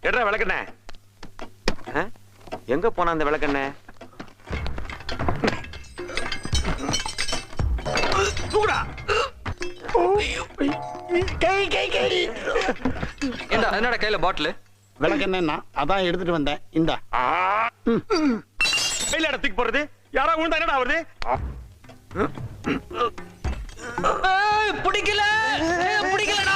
எட்ரா விளக்கண்ணே. எங்க போனா அந்த விளக்கண்ணே? தூக்குடா. என்னடா கையில பாட்டில்? விளக்கெண்ணா அதான் எடுத்துட்டு வந்தேன். இந்த கையில இடத்துக்கு போறது யாரா விழுந்தா என்னடா வருது? பிடிக்கல பிடிக்கலடா.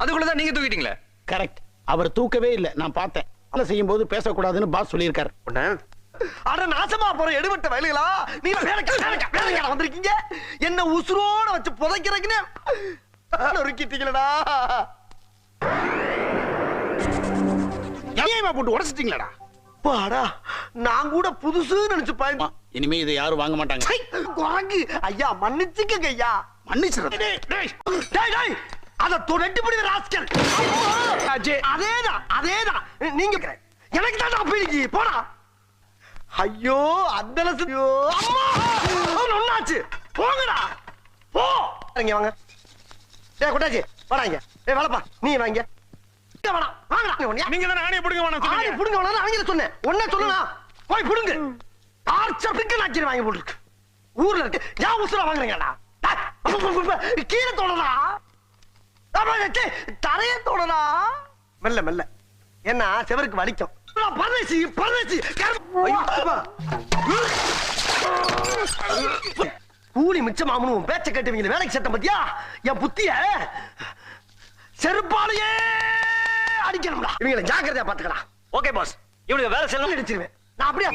அதுக்குள்ளதான் நீங்க தூக்கிட்டீங்களே. கரெக்ட். அவர் தூக்கவே இல்லை, நான் பார்த்தேன். வேலை செய்யும் போது பேசக்கூடாதுன்னு பாஸ் சொல்லியிருக்காரு. அட நாசமா போற எடுபட்ட வயலுகளா, நீங்க வேலைக்கார வந்திருக்கீங்க. என்ன உசுரோட வச்சு புதைக்கிறீங்கன்னு நொறுக்கிட்டீங்களடா. போட்டு உடச்சிட்டீங்களா? பாடா, நான் கூட புதுசுன்னு நினைச்சு பயமா. இனிமே இதை யாரும் வாங்க மாட்டாங்க. குரங்கு ஐயா, மன்னிச்சுக்கங்க ஐயா. மன்னிச்சிடுறது. அத தொலைட்டு ராஸ்கல். அதேதான் அதேதான். நீங்க எனக்கு தான் அப்படி போடா. ஐயோ அந்த ஒன்னாச்சு. போங்கடா போ. இங்க வாங்க. டேய் கொட்டாச்சி வாடா இங்க. டேய் வாடா, நீ வாங்க. வாடா வாங்கடா. நீங்க தான் ஆணியை புடுங்க வேணாம் ஆணி சொன்னீங்க. புடுங்க வேணாம் அவங்கள சொன்னேன். ஒண்ணே சொல்லனா போய் புடுங்க. டார்ச்சர் பிக்க நாச்சி வாங்கி போட்டுருக்கு. ஊர்ல இருக்கு யா உசுரா வாங்குறீங்கடா. கீழே தோடடா. தரைய தோடடா. மெல்ல மெல்ல. என்ன செவருக்கு வலிக்கும். பரதேசி பரதேசி. கூலி மிச்சமாமனும் பேச்ச கேட்டுவீங்க. வேலைக்கு சட்டம் பத்தியா என் புத்திய செருப்பாலேயே அடிக்கணும்டா. இவங்களை ஜாக்கிரதையா பாத்துக்கலாம். Okay boss. இவனுக்கு வேலை செல்லம் அடிச்சிருவேன் நான் அப்படியே.